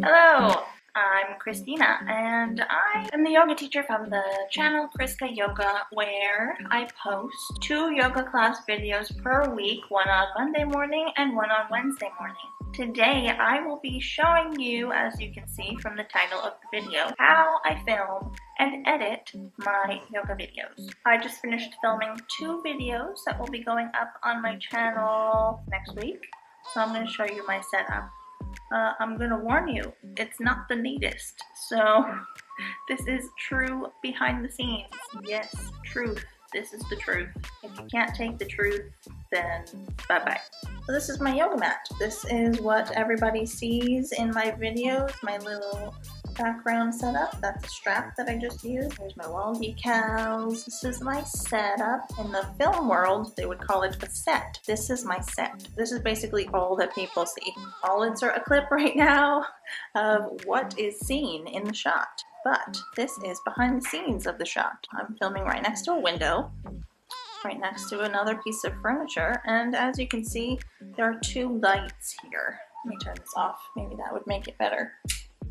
Hello, I'm Christina, and I am the yoga teacher from the channel Kriska Yoga, where I post 2 yoga class videos per week, one on Monday morning and one on Wednesday morning. Today, I will be showing you, as you can see from the title of the video, how I film and edit my yoga videos. I just finished filming 2 videos that will be going up on my channel next week, so I'm going to show you my setup. I'm gonna warn you, it's not the neatest, so this is true behind the scenes. Yes, truth. This is the truth. If you can't take the truth, then bye-bye. So this is my yoga mat. This is what everybody sees in my videos, my little background setup. That's a strap that I just used. There's my wall decals. This is my setup. In the film world, they would call it a set. This is my set. This is basically all that people see. I'll insert a clip right now of what is seen in the shot. But this is behind the scenes of the shot. I'm filming right next to a window, right next to another piece of furniture, and as you can see, there are 2 lights here. Let me turn this off. Maybe that would make it better.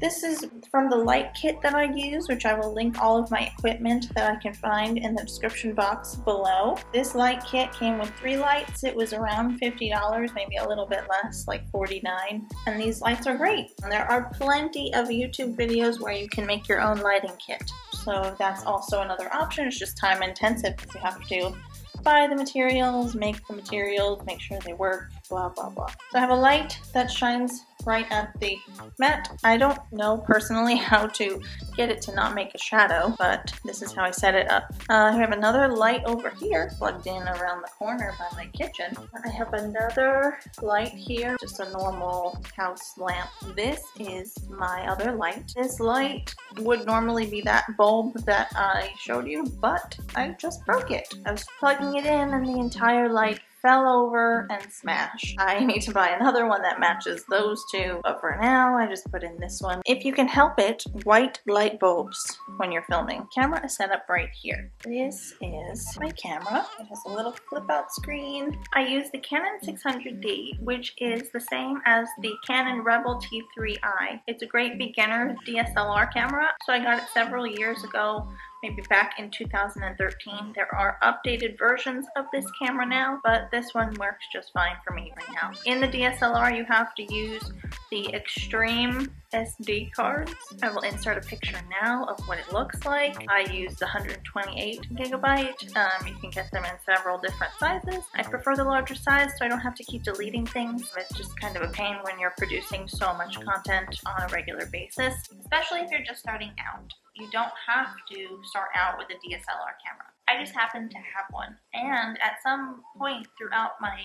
This is from the light kit that I use, which I will link all of my equipment that I can find in the description box below. This light kit came with 3 lights. It was around $50, maybe a little bit less, like $49. And these lights are great. And there are plenty of YouTube videos where you can make your own lighting kit. So that's also another option. It's just time intensive because you have to buy the materials, make the materials, make sure they work, blah, blah, blah. So I have a light that shines right at the mat. I don't know personally how to get it to not make a shadow, but this is how I set it up. I have another light over here plugged in around the corner by my kitchen. I have another light here, just a normal house lamp. This is my other light. This light would normally be that bulb that I showed you, but I just broke it. I was plugging it in and the entire light fell over and smashed. I need to buy another one that matches those 2, but for now I just put in this one. If you can help it, white light bulbs when you're filming. Camera is set up right here. This is my camera. It has a little flip out screen. I use the Canon 600D, which is the same as the Canon Rebel T3i. It's a great beginner DSLR camera, so I got it several years ago, maybe back in 2013. There are updated versions of this camera now, but this one works just fine for me right now. In the DSLR, you have to use the extreme SD cards. I will insert a picture now of what it looks like. I use the 128 gigabyte. You can get them in several different sizes. I prefer the larger size so I don't have to keep deleting things. It's just kind of a pain when you're producing so much content on a regular basis, especially if you're just starting out. You don't have to start out with a DSLR camera. I just happen to have one. And at some point throughout my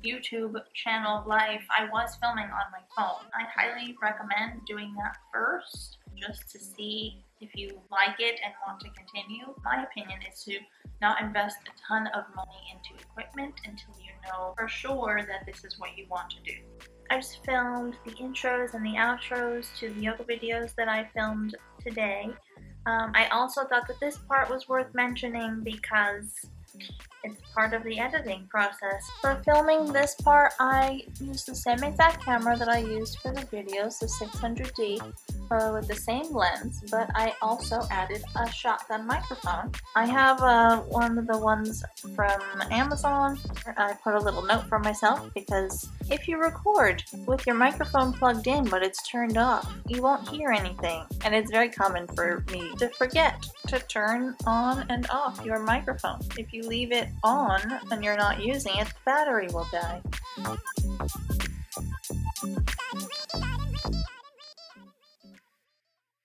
YouTube channel life, I was filming on my phone. I highly recommend doing that first, just to see if you like it and want to continue. My opinion is to not invest a ton of money into equipment until you know for sure that this is what you want to do. I just filmed the intros and the outros to the yoga videos that I filmed today. I also thought that this part was worth mentioning because it's part of the editing process. For filming this part, I used the same exact camera that I used for the videos, the 600D, with the same lens, but I also added a shotgun microphone. I have one of the ones from Amazon. I put a little note for myself because if you record with your microphone plugged in but it's turned off, you won't hear anything. And it's very common for me to forget to turn on and off your microphone. If you leave it on and you're not using it, the battery will die.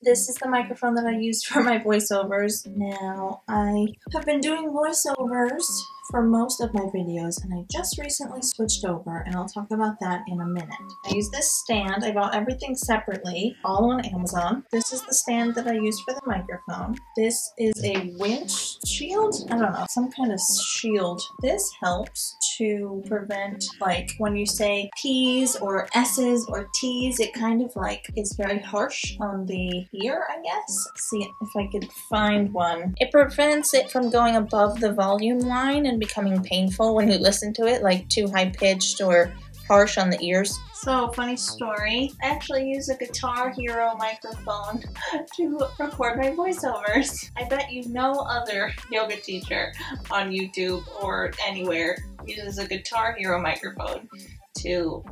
This is the microphone that I used for my voiceovers. Now, I have been doing voiceovers for most of my videos, and I just recently switched over, and I'll talk about that in a minute. I use this stand. I bought everything separately, all on Amazon. This is the stand that I use for the microphone. This is a windshield? I don't know, some kind of shield. This helps to prevent, like, when you say P's or S's or T's, it kind of like is very harsh on the ear, I guess. Let's see if I could find one. It prevents it from going above the volume line and becoming painful when you listen to it, like too high-pitched or harsh on the ears. So, funny story, I actually use a Guitar Hero microphone to record my voiceovers. I bet no other yoga teacher on YouTube or anywhere uses a Guitar Hero microphone to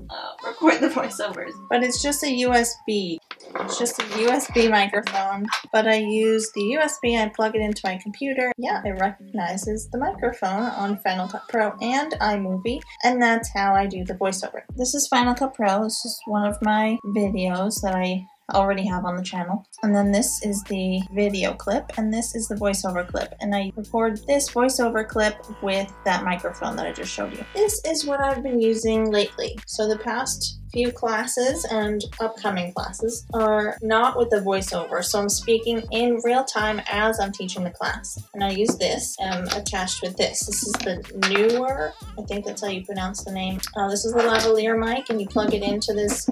record the voiceovers. But it's just a USB. It's just a USB microphone, but I use the USB, I plug it into my computer. Yeah, it recognizes the microphone on Final Cut Pro and iMovie, and that's how I do the voiceover. This is Final Cut Pro. This is one of my videos that I already have on the channel. And then this is the video clip, and this is the voiceover clip. And I record this voiceover clip with that microphone that I just showed you. This is what I've been using lately. So the past few classes and upcoming classes are not with the voiceover, so I'm speaking in real time as I'm teaching the class. And I use this attached with this. This is the newer, I think that's how you pronounce the name. This is the lavalier mic, and you plug it into this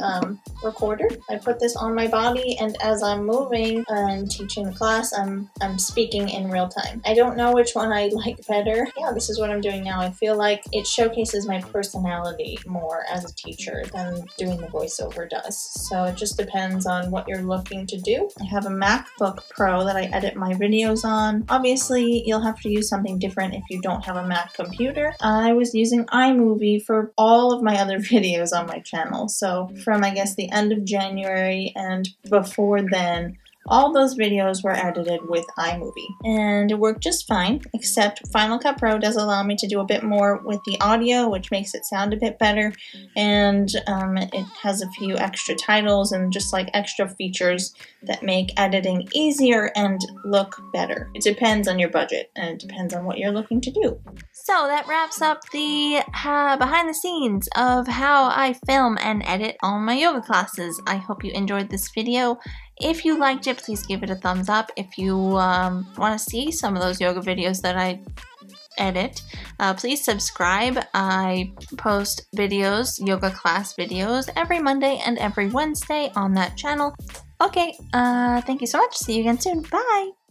recorder. I put this on my body, and as I'm moving and teaching the class, I'm speaking in real time. I don't know which one I like better. Yeah, this is what I'm doing now. I feel like it showcases my personality more as a teacher than doing the voiceover does. So it just depends on what you're looking to do. I have a MacBook Pro that I edit my videos on. Obviously, you'll have to use something different if you don't have a Mac computer. I was using iMovie for all of my other videos on my channel. So from, I guess, the end of January and before then, all those videos were edited with iMovie, and it worked just fine, except Final Cut Pro does allow me to do a bit more with the audio, which makes it sound a bit better, and it has a few extra titles and just like extra features that make editing easier and look better. It depends on your budget, and it depends on what you're looking to do. So that wraps up the behind the scenes of how I film and edit all my yoga classes. I hope you enjoyed this video. If you liked it, please give it a thumbs up. If you want to see some of those yoga videos that I edit, please subscribe. I post videos, yoga class videos, every Monday and every Wednesday on that channel. Okay, thank you so much. See you again soon. Bye!